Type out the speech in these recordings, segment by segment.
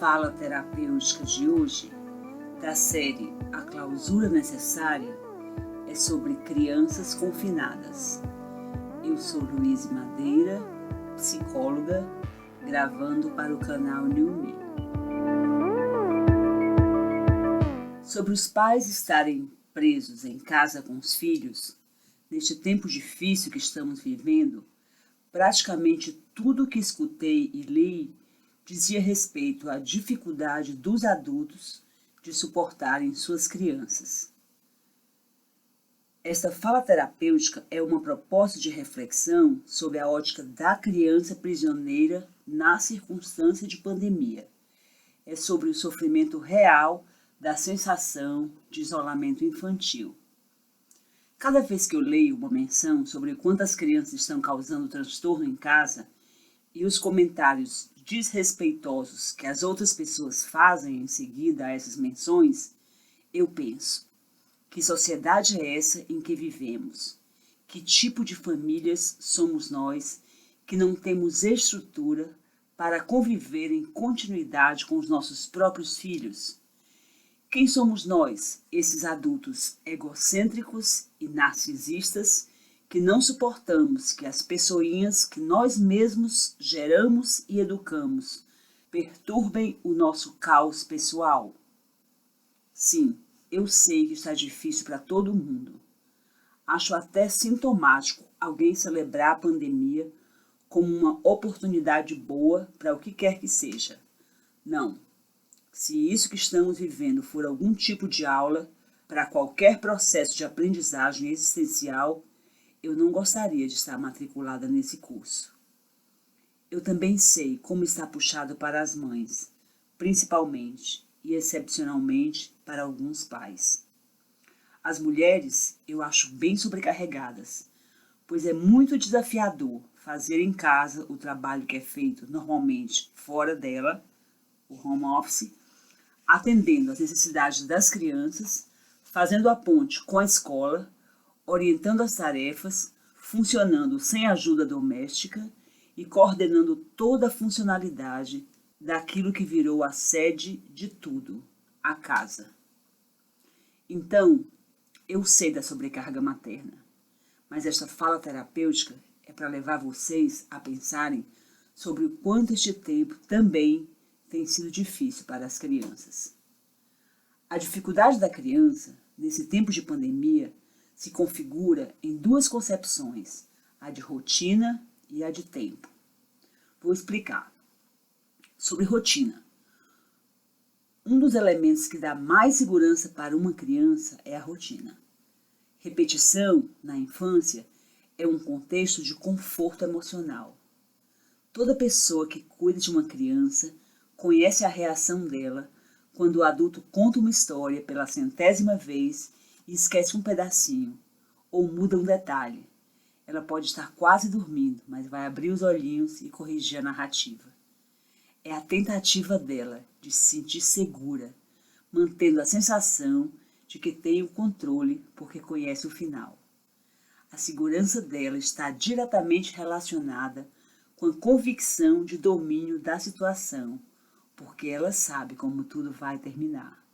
fala terapêutica de hoje, da série A Clausura Necessária, é sobre crianças confinadas. Eu sou Luíse Madeira, psicóloga, gravando para o canal New Me. Sobre os pais estarem presos em casa com os filhos, neste tempo difícil que estamos vivendo, praticamente tudo que escutei e li dizia respeito à dificuldade dos adultos de suportarem suas crianças. Esta fala terapêutica é uma proposta de reflexão sobre a ótica da criança prisioneira na circunstância de pandemia. É sobre o sofrimento real da sensação de isolamento infantil. Cada vez que eu leio uma menção sobre quantas crianças estão causando transtorno em casa e os comentários desrespeitosos que as outras pessoas fazem em seguida a essas menções, eu penso: que sociedade é essa em que vivemos? Que tipo de famílias somos nós que não temos estrutura para conviver em continuidade com os nossos próprios filhos? Quem somos nós, esses adultos egocêntricos e narcisistas, que não suportamos que as pessoinhas que nós mesmos geramos e educamos perturbem o nosso caos pessoal? Sim, eu sei que está difícil para todo mundo. Acho até sintomático alguém celebrar a pandemia como uma oportunidade boa para o que quer que seja. Não. Se isso que estamos vivendo for algum tipo de aula para qualquer processo de aprendizagem existencial, eu não gostaria de estar matriculada nesse curso. Eu também sei como está puxado para as mães, principalmente e excepcionalmente para alguns pais. As mulheres eu acho bem sobrecarregadas, pois é muito desafiador fazer em casa o trabalho que é feito normalmente fora dela, o home office, atendendo às necessidades das crianças, fazendo a ponte com a escola, orientando as tarefas, funcionando sem ajuda doméstica e coordenando toda a funcionalidade daquilo que virou a sede de tudo, a casa. Então, eu sei da sobrecarga materna, mas esta fala terapêutica é para levar vocês a pensarem sobre o quanto este tempo também tem sido difícil para as crianças. A dificuldade da criança, nesse tempo de pandemia, se configura em duas concepções, a de rotina e a de tempo. Vou explicar. Sobre rotina. Um dos elementos que dá mais segurança para uma criança é a rotina. Repetição, na infância, é um contexto de conforto emocional. Toda pessoa que cuida de uma criança conhece a reação dela quando o adulto conta uma história pela 100ª vez e esquece um pedacinho, ou muda um detalhe. Ela pode estar quase dormindo, mas vai abrir os olhinhos e corrigir a narrativa. É a tentativa dela de se sentir segura, mantendo a sensação de que tem o controle porque conhece o final. A segurança dela está diretamente relacionada com a convicção de domínio da situação, porque ela sabe como tudo vai terminar.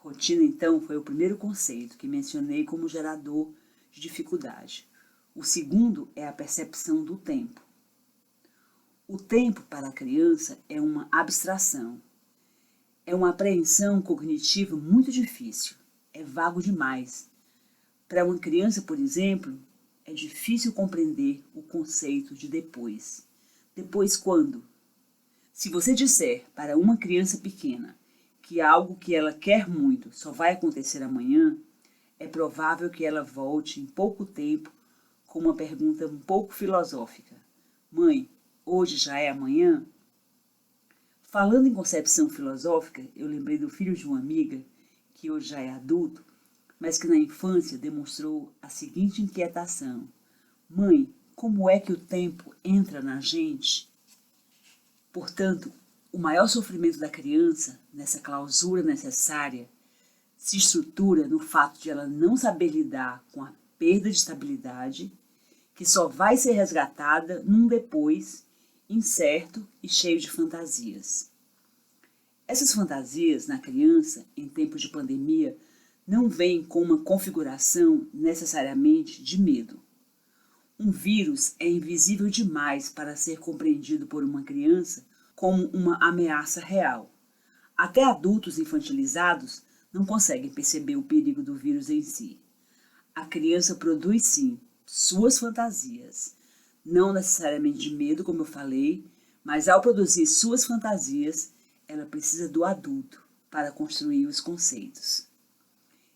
Rotina, então, foi o primeiro conceito que mencionei como gerador de dificuldade. O segundo é a percepção do tempo. O tempo para a criança é uma abstração. É uma apreensão cognitiva muito difícil. É vago demais. Para uma criança, por exemplo, é difícil compreender o conceito de depois. Depois quando? Se você disser para uma criança pequena que algo que ela quer muito só vai acontecer amanhã, é provável que ela volte em pouco tempo com uma pergunta um pouco filosófica. Mãe, hoje já é amanhã? Falando em concepção filosófica, eu lembrei do filho de uma amiga, que hoje já é adulto, mas que na infância demonstrou a seguinte inquietação. Mãe, como é que o tempo entra na gente? Portanto, o maior sofrimento da criança, nessa clausura necessária, se estrutura no fato de ela não saber lidar com a perda de estabilidade, que só vai ser resgatada num depois incerto e cheio de fantasias. Essas fantasias na criança, em tempos de pandemia, não vêm com uma configuração necessariamente de medo. Um vírus é invisível demais para ser compreendido por uma criança como uma ameaça real. Até adultos infantilizados não conseguem perceber o perigo do vírus em si. A criança produz sim suas fantasias, não necessariamente de medo, como eu falei, mas ao produzir suas fantasias, ela precisa do adulto para construir os conceitos.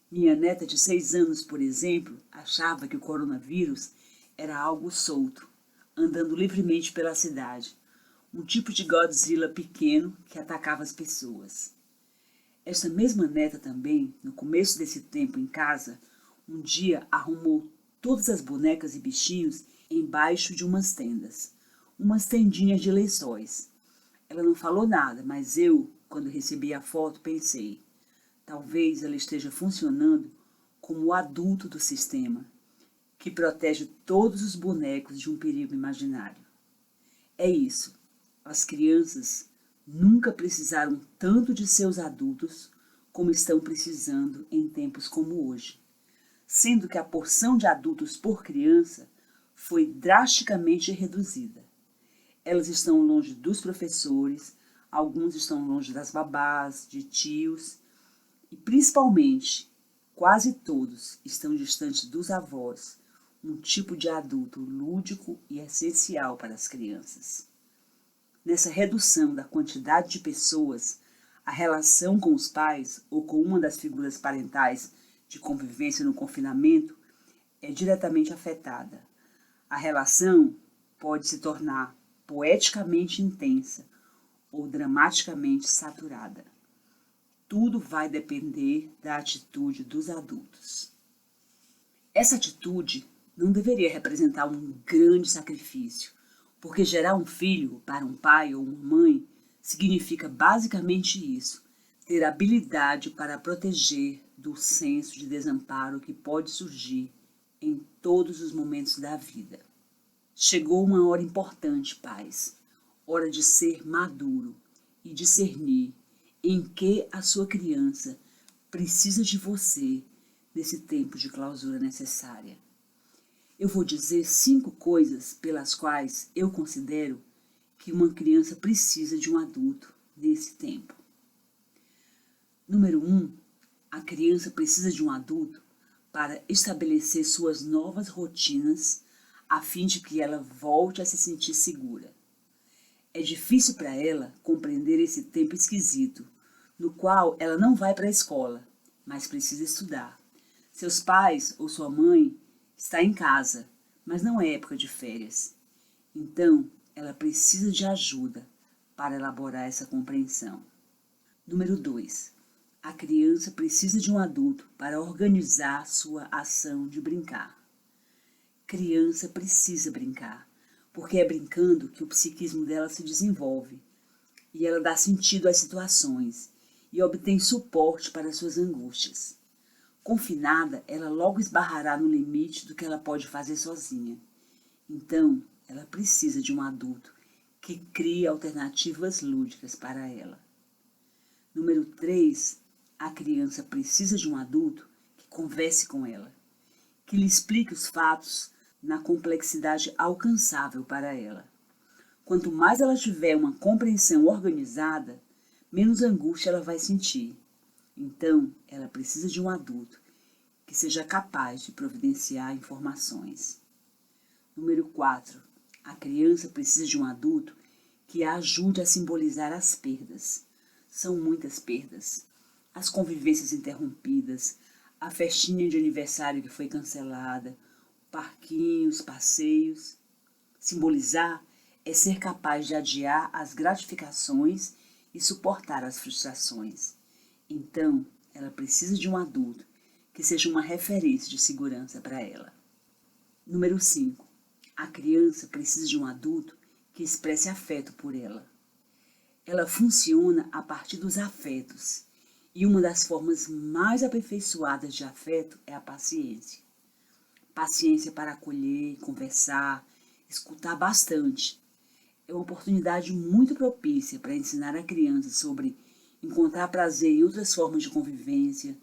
Minha neta de 6 anos, por exemplo, achava que o coronavírus era algo solto, andando livremente pela cidade, um tipo de Godzilla pequeno que atacava as pessoas. Esta mesma neta também, no começo desse tempo em casa, um dia arrumou todas as bonecas e bichinhos embaixo de umas tendas, umas tendinhas de lençóis. Ela não falou nada, mas eu, quando recebi a foto, pensei, talvez ela esteja funcionando como o adulto do sistema, que protege todos os bonecos de um perigo imaginário. É isso, as crianças nunca precisaram tanto de seus adultos como estão precisando em tempos como hoje, sendo que a porção de adultos por criança foi drasticamente reduzida. Elas estão longe dos professores, alguns estão longe das babás, de tios e, principalmente, quase todos estão distantes dos avós, um tipo de adulto lúdico e essencial para as crianças. Nessa redução da quantidade de pessoas, a relação com os pais ou com uma das figuras parentais de convivência no confinamento é diretamente afetada. A relação pode se tornar poeticamente intensa ou dramaticamente saturada. Tudo vai depender da atitude dos adultos. Essa atitude não deveria representar um grande sacrifício, porque gerar um filho para um pai ou uma mãe significa basicamente isso, ter habilidade para proteger do senso de desamparo que pode surgir em todos os momentos da vida. Chegou uma hora importante, pais, hora de ser maduro e discernir em que a sua criança precisa de você nesse tempo de clausura necessária. Eu vou dizer 5 coisas pelas quais eu considero que uma criança precisa de um adulto nesse tempo. Número 1, a criança precisa de um adulto para estabelecer suas novas rotinas a fim de que ela volte a se sentir segura. É difícil para ela compreender esse tempo esquisito, no qual ela não vai para a escola, mas precisa estudar. Seus pais ou sua mãe está em casa, mas não é época de férias. Então, ela precisa de ajuda para elaborar essa compreensão. Número 2. A criança precisa de um adulto para organizar sua ação de brincar. Criança precisa brincar, porque é brincando que o psiquismo dela se desenvolve e ela dá sentido às situações e obtém suporte para suas angústias. Confinada, ela logo esbarrará no limite do que ela pode fazer sozinha. Então, ela precisa de um adulto que crie alternativas lúdicas para ela. Número 3, a criança precisa de um adulto que converse com ela, que lhe explique os fatos na complexidade alcançável para ela. Quanto mais ela tiver uma compreensão organizada, menos angústia ela vai sentir. Então, ela precisa de um adulto que seja capaz de providenciar informações. Número 4. A criança precisa de um adulto que a ajude a simbolizar as perdas. São muitas perdas. As convivências interrompidas, a festinha de aniversário que foi cancelada, parquinhos, passeios. Simbolizar é ser capaz de adiar as gratificações e suportar as frustrações. Então, ela precisa de um adulto que seja uma referência de segurança para ela. Número 5. A criança precisa de um adulto que expresse afeto por ela. Ela funciona a partir dos afetos, e uma das formas mais aperfeiçoadas de afeto é a paciência. Paciência para acolher, conversar, escutar bastante. É uma oportunidade muito propícia para ensinar a criança sobre encontrar prazer em outras formas de convivência,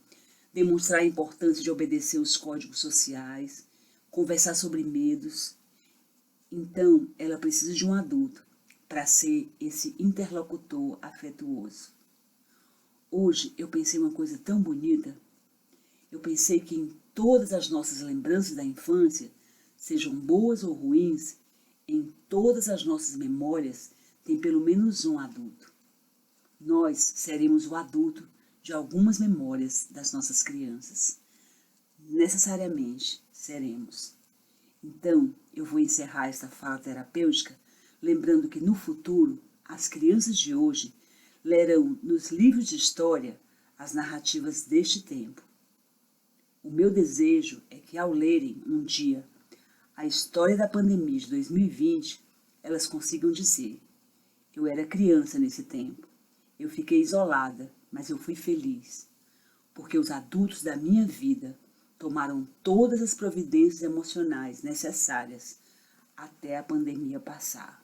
demonstrar a importância de obedecer os códigos sociais, conversar sobre medos. Então, ela precisa de um adulto para ser esse interlocutor afetuoso. Hoje eu pensei uma coisa tão bonita. Eu pensei que em todas as nossas lembranças da infância, sejam boas ou ruins, em todas as nossas memórias tem pelo menos um adulto. Nós seremos o adulto de algumas memórias das nossas crianças. Necessariamente seremos. Então, eu vou encerrar esta fala terapêutica lembrando que no futuro, as crianças de hoje lerão nos livros de história as narrativas deste tempo. O meu desejo é que ao lerem um dia a história da pandemia de 2020, elas consigam dizer: eu era criança nesse tempo, eu fiquei isolada, mas eu fui feliz, porque os adultos da minha vida tomaram todas as providências emocionais necessárias até a pandemia passar.